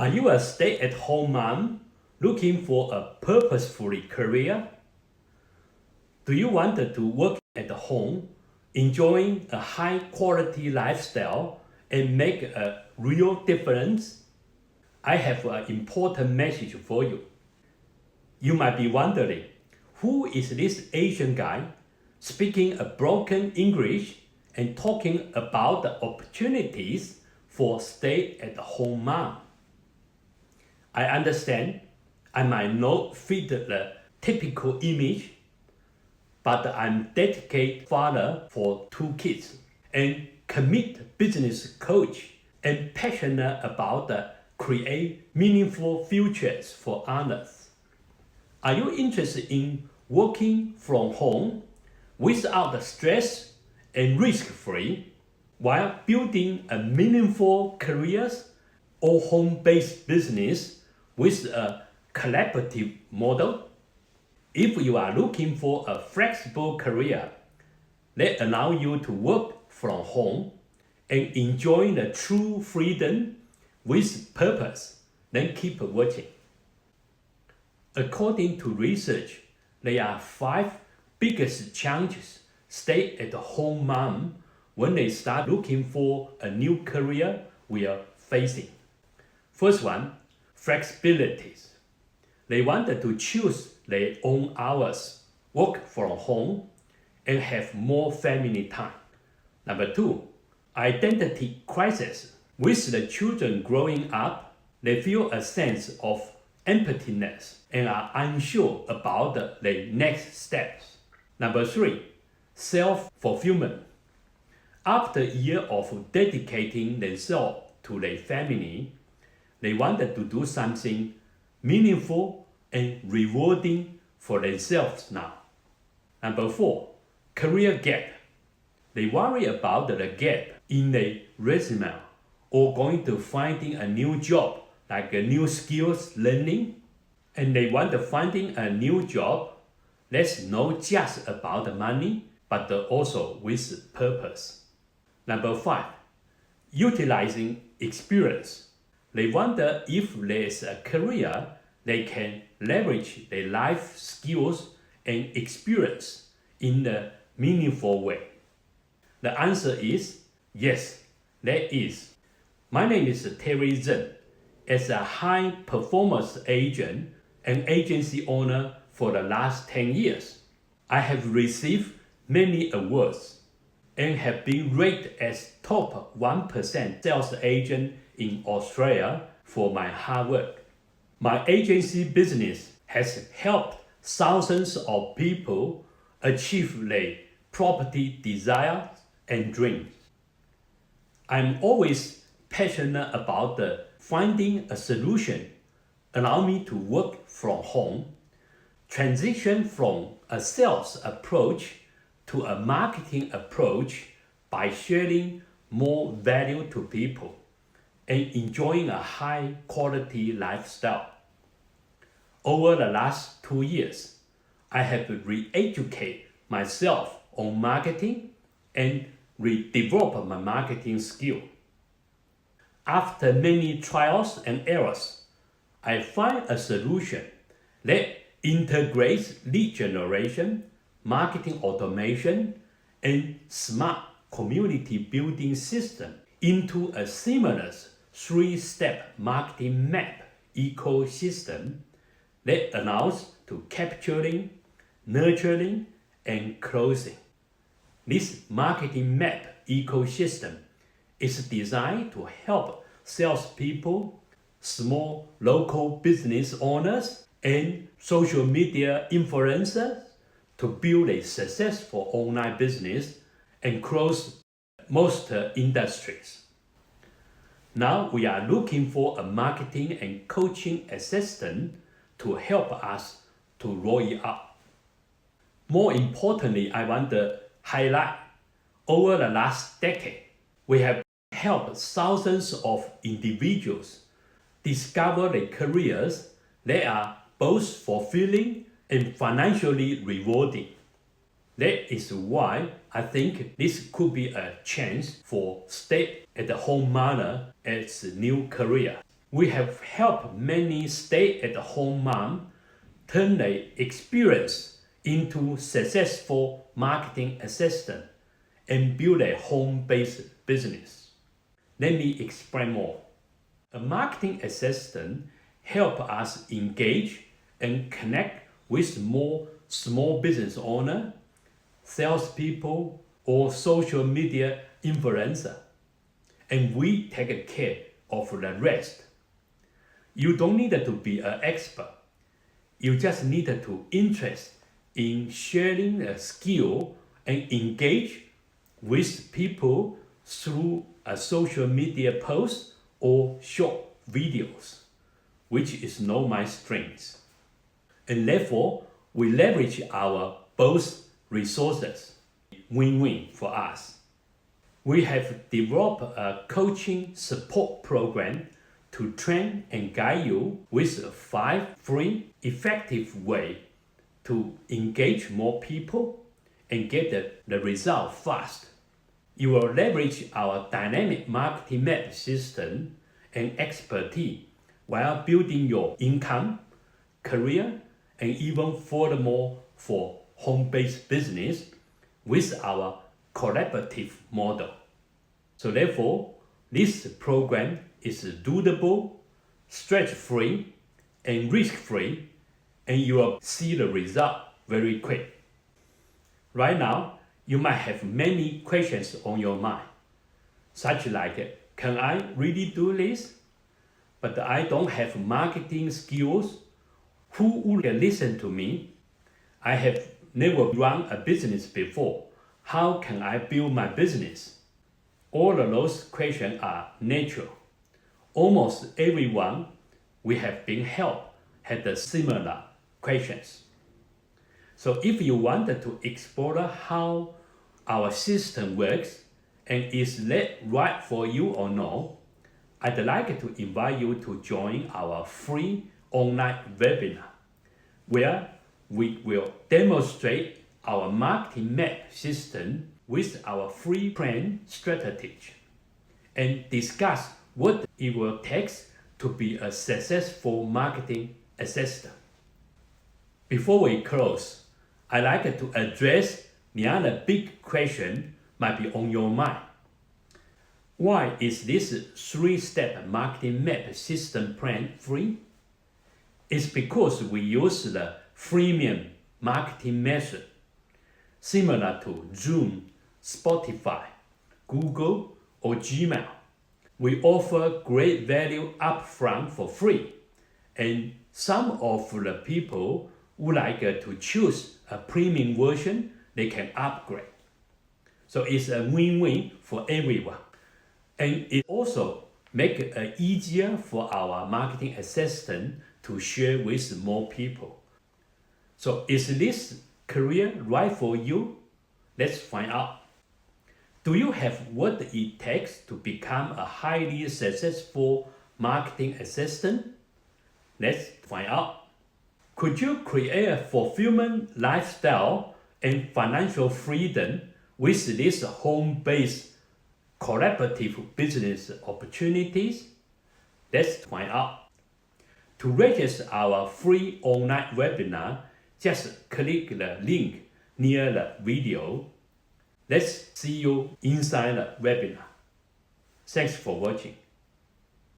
Are you a stay-at-home mom looking for a purposeful career? Do you want to work at home, enjoying a high-quality lifestyle and make a real difference? I have an important message for you. You might be wondering, who is this Asian guy speaking a broken English and talking about the opportunities for stay-at-home mom? I understand I might not fit the typical image, but I'm dedicated father for 2 kids and committed business coach and passionate about the create meaningful futures for others. Are you interested in working from home without the stress and risk-free while building a meaningful careers or home-based business with a collaborative model? If you are looking for a flexible career that allows you to work from home and enjoy the true freedom with purpose, then keep watching. According to research, there are 5 biggest challenges stay-at-home mom when they start looking for a new career we are facing. First one, flexibilities. They wanted to choose their own hours, work from home, and have more family time. Number 2, identity crisis. With the children growing up, they feel a sense of emptiness and are unsure about their next steps. Number 3, self-fulfillment. After a year of dedicating themselves to their family, they wanted to do something meaningful and rewarding for themselves now. Number 4, career gap. They worry about the gap in their resume or going to finding a new job, like a new skills learning, and they want to finding a new job that's not just about the money, but also with purpose. Number 5, utilizing experience. They wonder if there's a career they can leverage their life skills and experience in a meaningful way. The answer is yes, there is. My name is Terry Zhen. As a high performance agent and agency owner for the last 10 years, I have received many awards and have been rated as top 1% sales agent in Australia for my hard work. My agency business has helped thousands of people achieve their property desires and dreams. I'm always passionate about finding a solution allow me to work from home, transition from a sales approach to a marketing approach by sharing more value to people and enjoying a high quality lifestyle. Over the last 2 years, I have re-educated myself on marketing and redeveloped my marketing skill. After many trials and errors, I find a solution that integrates lead generation, marketing automation, and smart community building system into a seamless 3-step marketing map ecosystem that allows to capturing, nurturing, and closing. This marketing map ecosystem is designed to help salespeople, small local business owners, and social media influencers to build a successful online business and close most industries. Now we are looking for a marketing and coaching assistant to help us to roll it out. More importantly, I want to highlight, over the last decade, we have helped thousands of individuals discover their careers that are both fulfilling and financially rewarding. That is why I think this could be a chance for stay-at-home mother as a new career. We have helped many stay-at-home moms turn their experience into successful marketing assistant and build a home-based business. Let me explain more. A marketing assistant helps us engage and connect with more small business owners, salespeople, or social media influencers, and we take care of the rest. You don't need to be an expert. You just need to interest in sharing a skill and engage with people through a social media post or short videos, which is not my strength. And therefore, we leverage our both resources. Win-win for us. We have developed a coaching support program to train and guide you with 5 free, effective ways to engage more people and get the result fast. You will leverage our dynamic marketing map system and expertise while building your income, career, and even furthermore for home-based business with our collaborative model. So therefore, this program is doable, stress-free, and risk-free, and you will see the result very quick. Right now, you might have many questions on your mind, such like, can I really do this? But I don't have marketing skills. Who would listen to me? I have never run a business before. How can I build my business? All of those questions are natural. Almost everyone we have been helped had the similar questions. So if you wanted to explore how our system works and is that right for you or no, I'd like to invite you to join our free online webinar where we will demonstrate our marketing map system with our free plan strategy and discuss what it will take to be a successful marketing assistant. Before we close, I'd like to address the other big question might be on your mind. Why is this 3-step marketing map system plan free? It's because we use the freemium marketing method, similar to Zoom, Spotify, Google, or Gmail. We offer great value upfront for free, and some of the people who like to choose a premium version, they can upgrade. So it's a win-win for everyone. And it also makes it easier for our marketing assistant to share with more people. So is this career right for you? Let's find out. Do you have what it takes to become a highly successful marketing assistant? Let's find out. Could you create a fulfillment lifestyle and financial freedom with these home-based collaborative business opportunities? Let's find out. To register our free online webinar, just click the link near the video. Let's see you inside the webinar. Thanks for watching.